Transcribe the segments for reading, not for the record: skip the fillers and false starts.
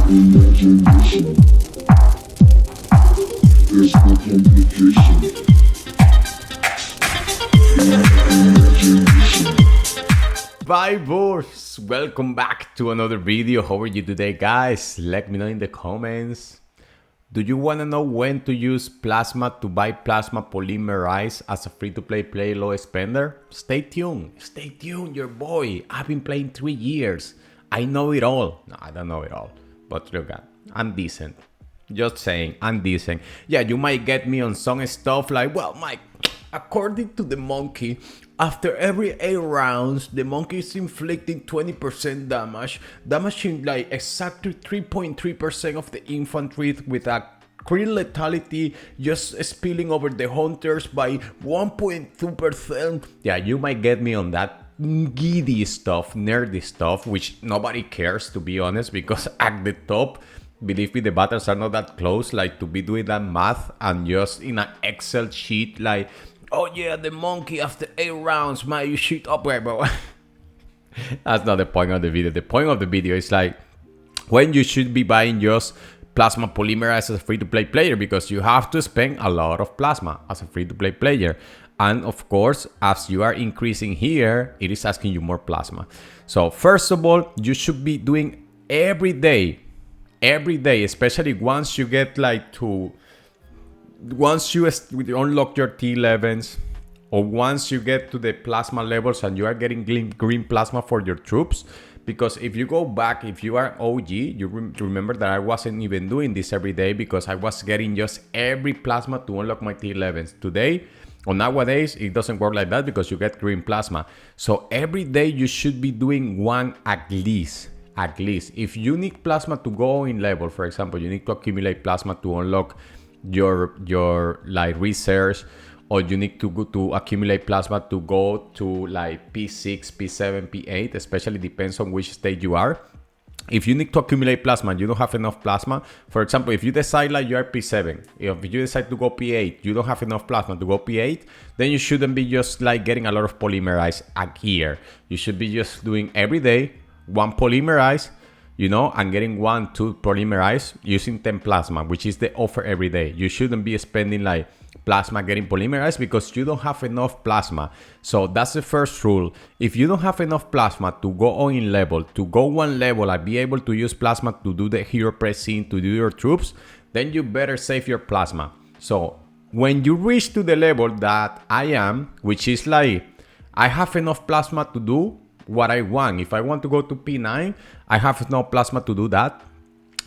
Imagination. There's no complication. Imagination. Vibers, welcome back to another video. How are you today, guys? Let me know in the comments. Do you want to know when to use Plasma to buy Plasma Polymerised as a free-to-play low spender? Stay tuned, your boy. I've been playing 3 years. I know it all. No, I don't know it all, but look at, I'm decent. Just saying, I'm decent. Yeah, you might get me on some stuff like, well, Mike, according to the monkey, after every 8 rounds, the monkey is inflicting 20% damage, damaging like exactly 3.3% of the infantry with a crit lethality just spilling over the hunters by 1.2%. Yeah, you might get me on that giddy stuff, nerdy stuff, which nobody cares, to be honest, because at the top, believe me, the battles are not that close, like to be doing that math and just in an Excel sheet like, oh yeah, the monkey after 8 rounds, my shit up, bro. That's not the point of the video. The point of the video is like when you should be buying just Plasma Polymerized as a free-to-play player, because you have to spend a lot of plasma as a free-to-play player. And of course, as you are increasing here, it is asking you more plasma. So first of all, you should be doing every day, especially once you get like to, once you unlock your T11s, or once you get to the plasma levels and you are getting green plasma for your troops. Because if you go back, if you are OG, you remember that I wasn't even doing this every day because I was getting just every plasma to unlock my T11s. Today, or nowadays, it doesn't work like that because you get green plasma. So every day you should be doing one at least. If you need plasma to go in level, for example, you need to accumulate plasma to unlock your like research, or you need to go to accumulate plasma to go to like P6, P7, P8, especially depends on which stage you are. If you need to accumulate plasma and you don't have enough plasma, for example, if you decide like you are P7, if you decide to go P8, you don't have enough plasma to go P8, then you shouldn't be just like getting a lot of polymerized here. You should be just doing every day one polymerize, you know, and getting 1-2 polymerize using 10 plasma, which is the offer every day. You shouldn't be spending like plasma getting polymerized because you don't have enough plasma. So that's the first rule. If you don't have enough plasma to go on in level, to go one level and be able to use plasma to do the hero pressing, to do your troops, then you better save your plasma. So when you reach to the level that I am, which is like, I have enough plasma to do what I want. If I want to go to P9, I have enough plasma to do that.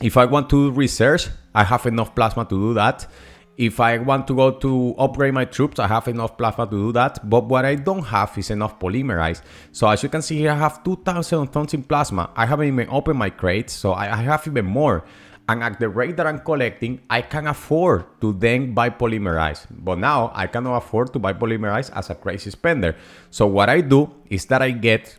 If I want to research, I have enough plasma to do that. If I want to go to upgrade my troops, I have enough plasma to do that. But what I don't have is enough polymerized. So as you can see here, I have 2,000 tons in plasma. I haven't even opened my crates, so I have even more. And at the rate that I'm collecting, I can afford to then buy polymerized. But now I cannot afford to buy polymerized as a crazy spender. So what I do is that I get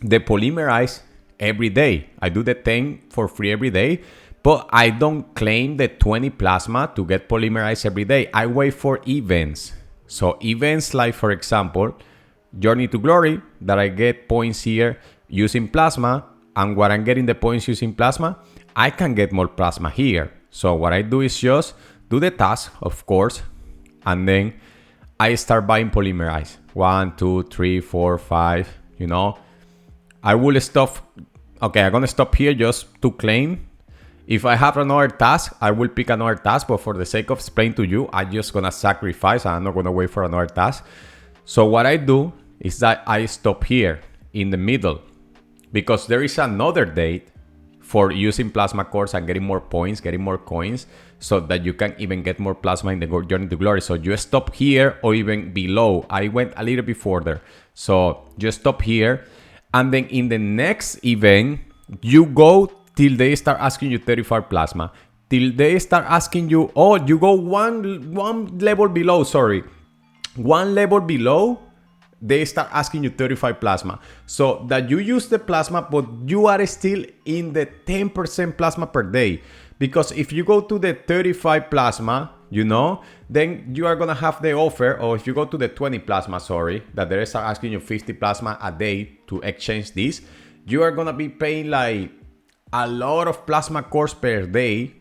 the polymerized every day. I do the 10 for free every day. But I don't claim the 20 plasma to get polymerized every day. I wait for events. So events like, for example, Journey to Glory, that I get points here using plasma. And what I'm getting the points using plasma, I can get more plasma here. So what I do is just do the task, of course. And then I start buying polymerized. 1, 2, 3, 4, 5, you know. I will stop. Okay, I'm going to stop here just to claim. If I have another task, I will pick another task, but for the sake of explaining to you, I'm just gonna sacrifice. I'm not gonna wait for another task. So what I do is that I stop here in the middle, because there is another date for using plasma cores and getting more points, getting more coins, so that you can even get more plasma in the Journey to Glory. So you stop here or even below. I went a little bit further. So just stop here. And then in the next event, you go till they start asking you 35 plasma. Till they start asking you, oh, you go one level below, sorry. One level below, they start asking you 35 plasma. So that you use the plasma, but you are still in the 10% plasma per day. Because if you go to the 35 plasma, you know, then you are gonna have the offer, or if you go to the 20 plasma, sorry, that they start asking you 50 plasma a day to exchange this, you are gonna be paying like a lot of plasma cores per day.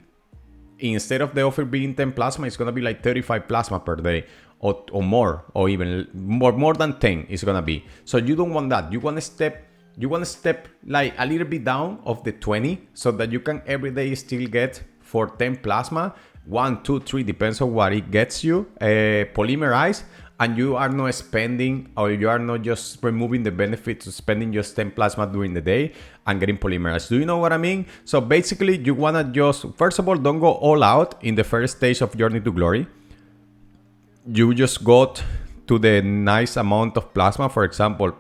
Instead of the offer being 10 plasma, it's gonna be like 35 plasma per day, or more, or even more than 10 is gonna be. So you don't want that. You wanna step like a little bit down of the 20 so that you can every day still get for 10 plasma, 1, 2, 3, depends on what it gets you, polymerize, and you are not spending, or you are not just removing the benefits of spending just 10 plasma during the day and getting polymerized. Do you know what I mean? So basically you wanna just, first of all, don't go all out in the first stage of Journey to Glory. You just got to the nice amount of plasma, for example,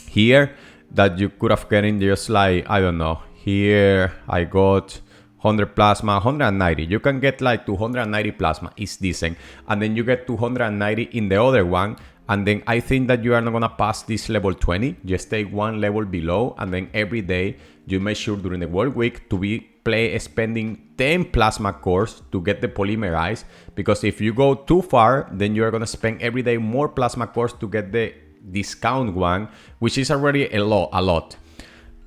here, that you could have gotten just like, I don't know, here I got 100 plasma, 190. You can get like 290 plasma, it's decent. And then you get 290 in the other one. And then I think that you are not gonna pass this level 20. Just take one level below, and then every day you make sure during the work week to be spending 10 plasma cores to get the polymerize. Because if you go too far, then you are gonna spend every day more plasma cores to get the discount one, which is already a lot.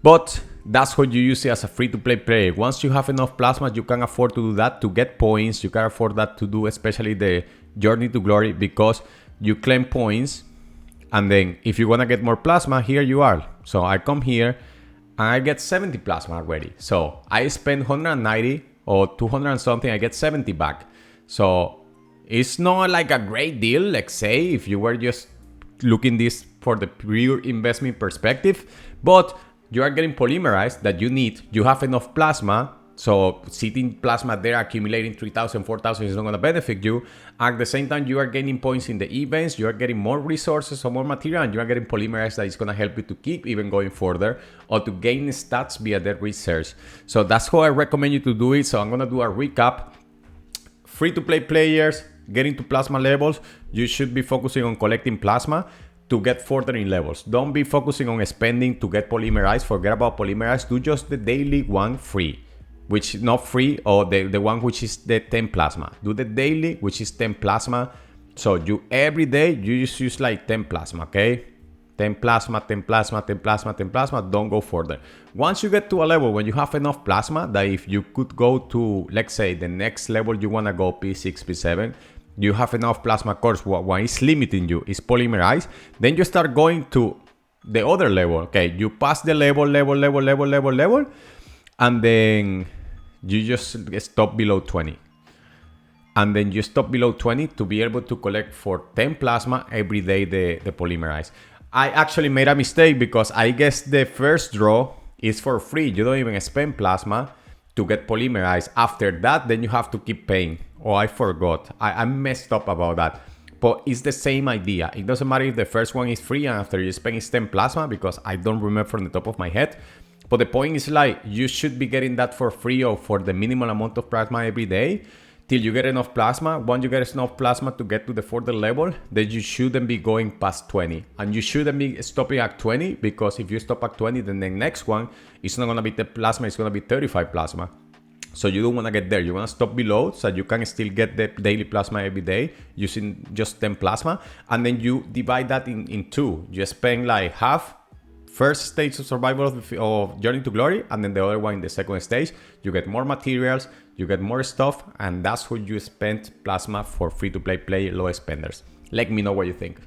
But that's what you use it as a free-to-play player. Once you have enough plasma, you can afford to do that to get points. You can afford that to do especially the Journey to Glory, because you claim points, and then if you want to get more plasma, here you are. So I come here and I get 70 plasma already. So I spend 190 or 200 and something, I get 70 back. So it's not like a great deal, let's say, if you were just looking this for the pure investment perspective, but you are getting polymerized that you need. You have enough plasma, so sitting plasma there accumulating 3,000, 4,000 is not going to benefit you. At the same time, you are gaining points in the events, you are getting more resources or more material, and you are getting polymerized that is going to help you to keep even going further or to gain stats via the research. So that's how I recommend you to do it. So I'm going to do a recap. Free-to-play players getting to plasma levels, you should be focusing on collecting plasma to get further in levels. Don't be focusing on spending to get polymerized. Forget about polymerized. Do just the daily one free, which is not free, or the one which is the 10 plasma. Do the daily, which is 10 plasma. So you every day, you just use like 10 plasma, okay? 10 plasma, 10 plasma, 10 plasma, 10 plasma, don't go further. Once you get to a level when you have enough plasma that if you could go to, let's say, the next level you wanna go, P6, P7, you have enough plasma cores, what is limiting you is polymerized, then you start going to the other level, okay? You pass the level, and then you just stop below 20. And then you stop below 20 to be able to collect for 10 plasma every day the polymerize. I actually made a mistake because I guess the first draw is for free. You don't even spend plasma to get polymerized. After that, then you have to keep paying. Oh, I forgot. I messed up about that. But it's the same idea. It doesn't matter if the first one is free and after you spend is 10 plasma, because I don't remember from the top of my head. But the point is like, you should be getting that for free or for the minimal amount of plasma every day till you get enough plasma. Once you get enough plasma to get to the further level, then you shouldn't be going past 20. And you shouldn't be stopping at 20, because if you stop at 20, then the next one is not going to be 10 plasma, it's going to be 35 plasma. So you don't want to get there. You want to stop below so you can still get the daily plasma every day using just 10 plasma. And then you divide that in two. You spend like half first stage of survival of Journey to Glory, and then the other one in the second stage. You get more materials, you get more stuff, and that's what you spend plasma for free-to-play low spenders. Let me know what you think.